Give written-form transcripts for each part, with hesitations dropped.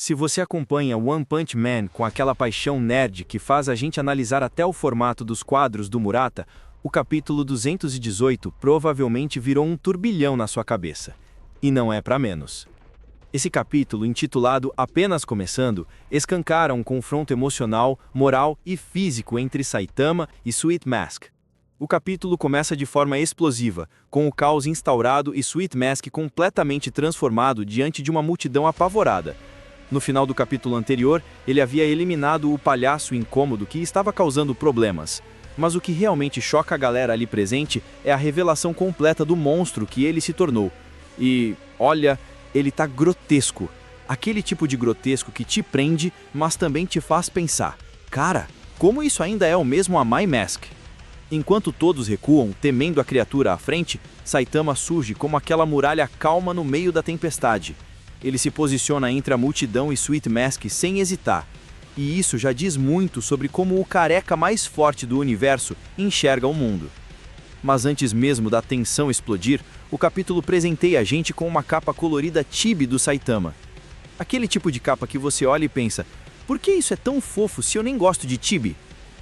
Se você acompanha One Punch Man com aquela paixão nerd que faz a gente analisar até o formato dos quadros do Murata, o capítulo 218 provavelmente virou um turbilhão na sua cabeça. E não é para menos. Esse capítulo, intitulado Apenas Começando, escancara um confronto emocional, moral e físico entre Saitama e Sweet Mask. O capítulo começa de forma explosiva, com o caos instaurado e Sweet Mask completamente transformado diante de uma multidão apavorada. No final do capítulo anterior, ele havia eliminado o palhaço incômodo que estava causando problemas. Mas o que realmente choca a galera ali presente é a revelação completa do monstro que ele se tornou. E, olha, ele tá grotesco. Aquele tipo de grotesco que te prende, mas também te faz pensar: cara, como isso ainda é o mesmo Amai Mask? Enquanto todos recuam, temendo a criatura à frente, Saitama surge como aquela muralha calma no meio da tempestade. Ele se posiciona entre a multidão e Sweet Mask sem hesitar. E isso já diz muito sobre como o careca mais forte do universo enxerga o mundo. Mas antes mesmo da tensão explodir, o capítulo presenteia a gente com uma capa colorida chibi do Saitama. Aquele tipo de capa que você olha e pensa: por que isso é tão fofo se eu nem gosto de chibi?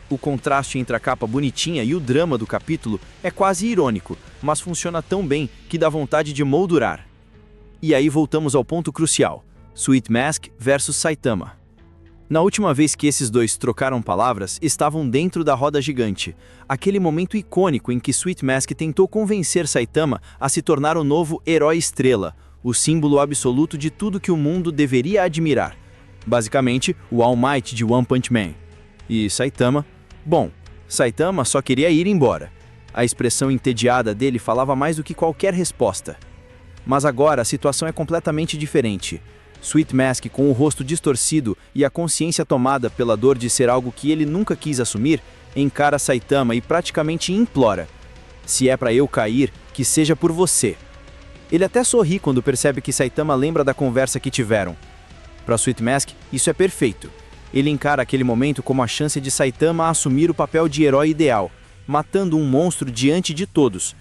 O contraste entre a capa bonitinha e o drama do capítulo é quase irônico, mas funciona tão bem que dá vontade de moldurar. E aí voltamos ao ponto crucial: Sweet Mask versus Saitama. Na última vez que esses dois trocaram palavras, estavam dentro da roda gigante, aquele momento icônico em que Sweet Mask tentou convencer Saitama a se tornar o novo herói estrela, o símbolo absoluto de tudo que o mundo deveria admirar. Basicamente, o All Might de One Punch Man. E Saitama? Bom, Saitama só queria ir embora. A expressão entediada dele falava mais do que qualquer resposta. Mas agora a situação é completamente diferente. Sweet Mask, com o rosto distorcido e a consciência tomada pela dor de ser algo que ele nunca quis assumir, encara Saitama e praticamente implora: se é pra eu cair, que seja por você. Ele até sorri quando percebe que Saitama lembra da conversa que tiveram. Para Sweet Mask, isso é perfeito. Ele encara aquele momento como a chance de Saitama assumir o papel de herói ideal, matando um monstro diante de todos.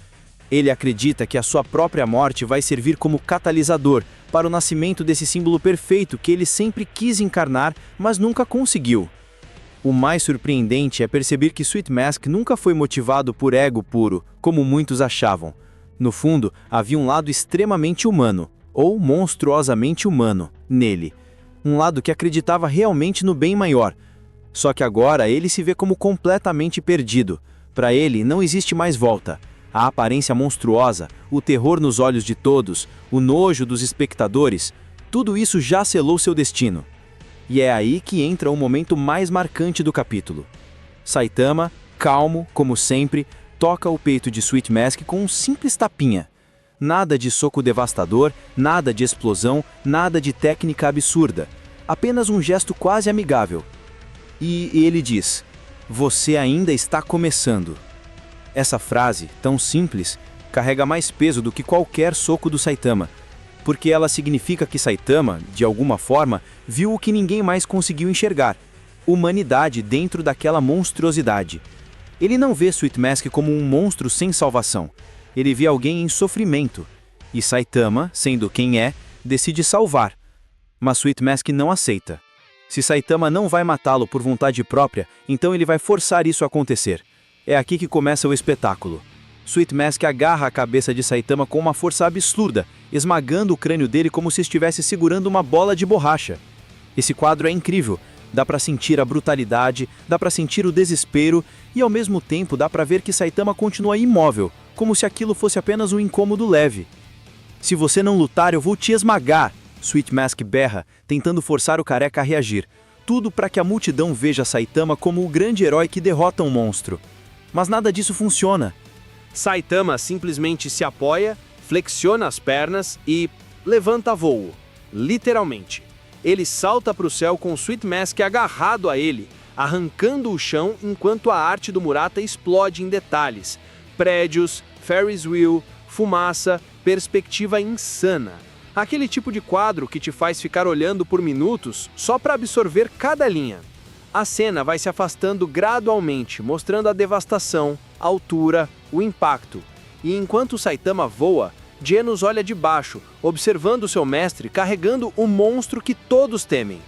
Ele acredita que a sua própria morte vai servir como catalisador para o nascimento desse símbolo perfeito que ele sempre quis encarnar, mas nunca conseguiu. O mais surpreendente é perceber que Sweet Mask nunca foi motivado por ego puro, como muitos achavam. No fundo, havia um lado extremamente humano, ou monstruosamente humano, nele. Um lado que acreditava realmente no bem maior. Só que agora ele se vê como completamente perdido. Para ele não existe mais volta. A aparência monstruosa, o terror nos olhos de todos, o nojo dos espectadores, tudo isso já selou seu destino. E é aí que entra o momento mais marcante do capítulo. Saitama, calmo, como sempre, toca o peito de Sweet Mask com um simples tapinha. Nada de soco devastador, nada de explosão, nada de técnica absurda. Apenas um gesto quase amigável. E ele diz: você ainda está começando. Essa frase, tão simples, carrega mais peso do que qualquer soco do Saitama, porque ela significa que Saitama, de alguma forma, viu o que ninguém mais conseguiu enxergar: humanidade dentro daquela monstruosidade. Ele não vê Sweet Mask como um monstro sem salvação. Ele vê alguém em sofrimento. E Saitama, sendo quem é, decide salvar. Mas Sweet Mask não aceita. Se Saitama não vai matá-lo por vontade própria, então ele vai forçar isso a acontecer. É aqui que começa o espetáculo. Sweet Mask agarra a cabeça de Saitama com uma força absurda, esmagando o crânio dele como se estivesse segurando uma bola de borracha. Esse quadro é incrível. Dá pra sentir a brutalidade, dá pra sentir o desespero e ao mesmo tempo dá pra ver que Saitama continua imóvel, como se aquilo fosse apenas um incômodo leve. Se você não lutar, eu vou te esmagar, Sweet Mask berra, tentando forçar o careca a reagir. Tudo para que a multidão veja Saitama como o grande herói que derrota um monstro. Mas nada disso funciona. Saitama simplesmente se apoia, flexiona as pernas e levanta voo. Literalmente. Ele salta para o céu com Sweet Mask agarrado a ele, arrancando o chão enquanto a arte do Murata explode em detalhes. Prédios, Ferris wheel, fumaça, perspectiva insana. Aquele tipo de quadro que te faz ficar olhando por minutos só para absorver cada linha. A cena vai se afastando gradualmente, mostrando a devastação, a altura, o impacto. E enquanto Saitama voa, Genos olha de baixo, observando seu mestre carregando o monstro que todos temem.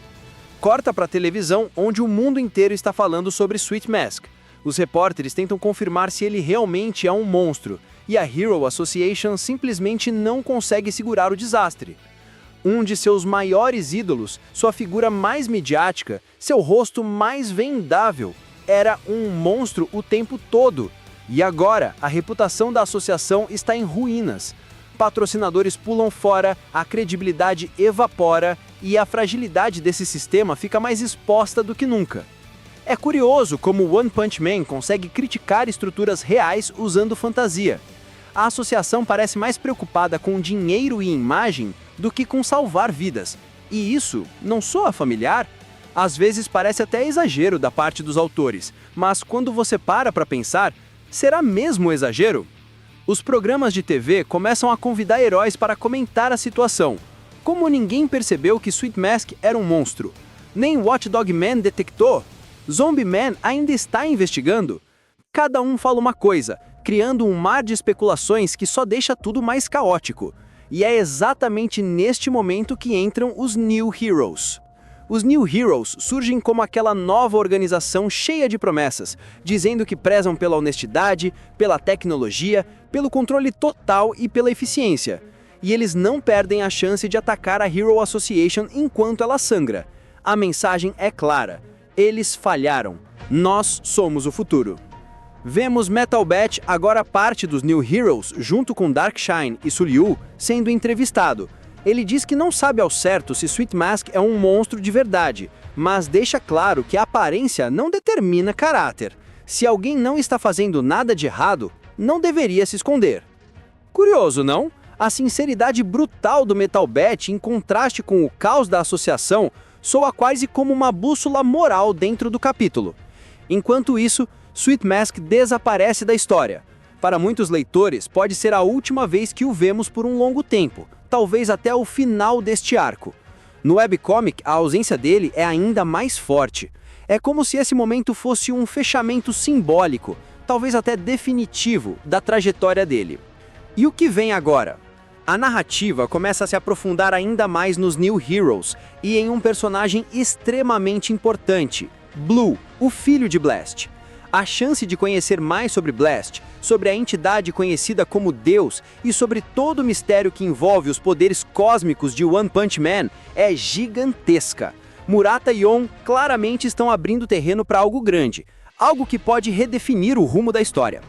Corta para a televisão, onde o mundo inteiro está falando sobre Sweet Mask. Os repórteres tentam confirmar se ele realmente é um monstro, e a Hero Association simplesmente não consegue segurar o desastre. Um de seus maiores ídolos, sua figura mais midiática, seu rosto mais vendável, era um monstro o tempo todo. E agora, a reputação da associação está em ruínas. Patrocinadores pulam fora, a credibilidade evapora e a fragilidade desse sistema fica mais exposta do que nunca. É curioso como One Punch Man consegue criticar estruturas reais usando fantasia. A associação parece mais preocupada com dinheiro e imagem do que com salvar vidas. E isso não soa familiar? Às vezes parece até exagero da parte dos autores, mas quando você para pensar, será mesmo exagero? Os programas de TV começam a convidar heróis para comentar a situação. Como ninguém percebeu que Sweet Mask era um monstro? Nem Watchdog Man detectou? Zombie Man ainda está investigando? Cada um fala uma coisa, criando um mar de especulações que só deixa tudo mais caótico. E é exatamente neste momento que entram os New Heroes. Os New Heroes surgem como aquela nova organização cheia de promessas, dizendo que prezam pela honestidade, pela tecnologia, pelo controle total e pela eficiência. E eles não perdem a chance de atacar a Hero Association enquanto ela sangra. A mensagem é clara: eles falharam. Nós somos o futuro. Vemos Metal Bat, agora parte dos New Heroes, junto com Darkshine e Sulyu, sendo entrevistado. Ele diz que não sabe ao certo se Sweet Mask é um monstro de verdade, mas deixa claro que a aparência não determina caráter. Se alguém não está fazendo nada de errado, não deveria se esconder. Curioso, não? A sinceridade brutal do Metal Bat, em contraste com o caos da associação, soa quase como uma bússola moral dentro do capítulo. Enquanto isso, Sweet Mask desaparece da história. Para muitos leitores, pode ser a última vez que o vemos por um longo tempo, talvez até o final deste arco. No webcomic, a ausência dele é ainda mais forte. É como se esse momento fosse um fechamento simbólico, talvez até definitivo, da trajetória dele. E o que vem agora? A narrativa começa a se aprofundar ainda mais nos New Heroes e em um personagem extremamente importante, Blue, o filho de Blast. A chance de conhecer mais sobre Blast, sobre a entidade conhecida como Deus e sobre todo o mistério que envolve os poderes cósmicos de One Punch Man é gigantesca. Murata e On claramente estão abrindo terreno para algo grande, algo que pode redefinir o rumo da história.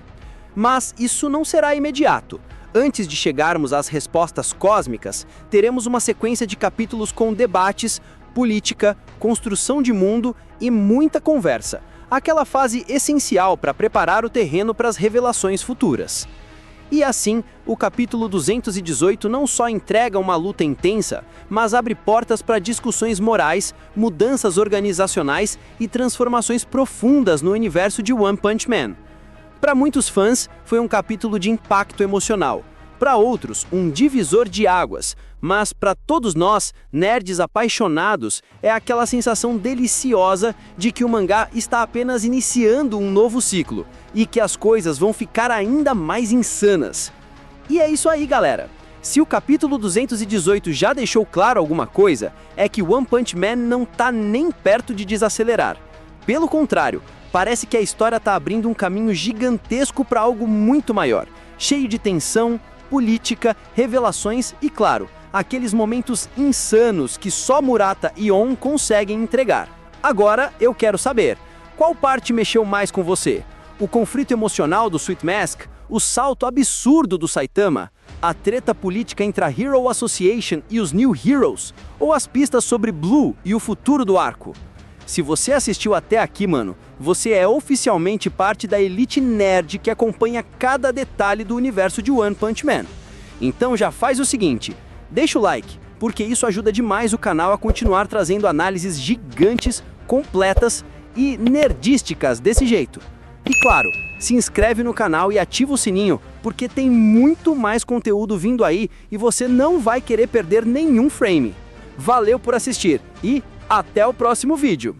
Mas isso não será imediato. Antes de chegarmos às respostas cósmicas, teremos uma sequência de capítulos com debates, política, construção de mundo e muita conversa. Aquela fase essencial para preparar o terreno para as revelações futuras. E assim, o capítulo 218 não só entrega uma luta intensa, mas abre portas para discussões morais, mudanças organizacionais e transformações profundas no universo de One Punch Man. Para muitos fãs, foi um capítulo de impacto emocional. Para outros, um divisor de águas. Mas para todos nós, nerds apaixonados, é aquela sensação deliciosa de que o mangá está apenas iniciando um novo ciclo e que as coisas vão ficar ainda mais insanas. E é isso aí, galera. Se o capítulo 218 já deixou claro alguma coisa, é que One Punch Man não tá nem perto de desacelerar. Pelo contrário, parece que a história está abrindo um caminho gigantesco para algo muito maior, cheio de tensão, política, revelações e, claro, aqueles momentos insanos que só Murata e On conseguem entregar. Agora eu quero saber, qual parte mexeu mais com você? O conflito emocional do Sweet Mask? O salto absurdo do Saitama? A treta política entre a Hero Association e os New Heroes? Ou as pistas sobre Blue e o futuro do arco? Se você assistiu até aqui, mano, você é oficialmente parte da elite nerd que acompanha cada detalhe do universo de One Punch Man. Então já faz o seguinte, deixa o like, porque isso ajuda demais o canal a continuar trazendo análises gigantes, completas e nerdísticas desse jeito. E claro, se inscreve no canal e ativa o sininho, porque tem muito mais conteúdo vindo aí e você não vai querer perder nenhum frame. Valeu por assistir e até o próximo vídeo!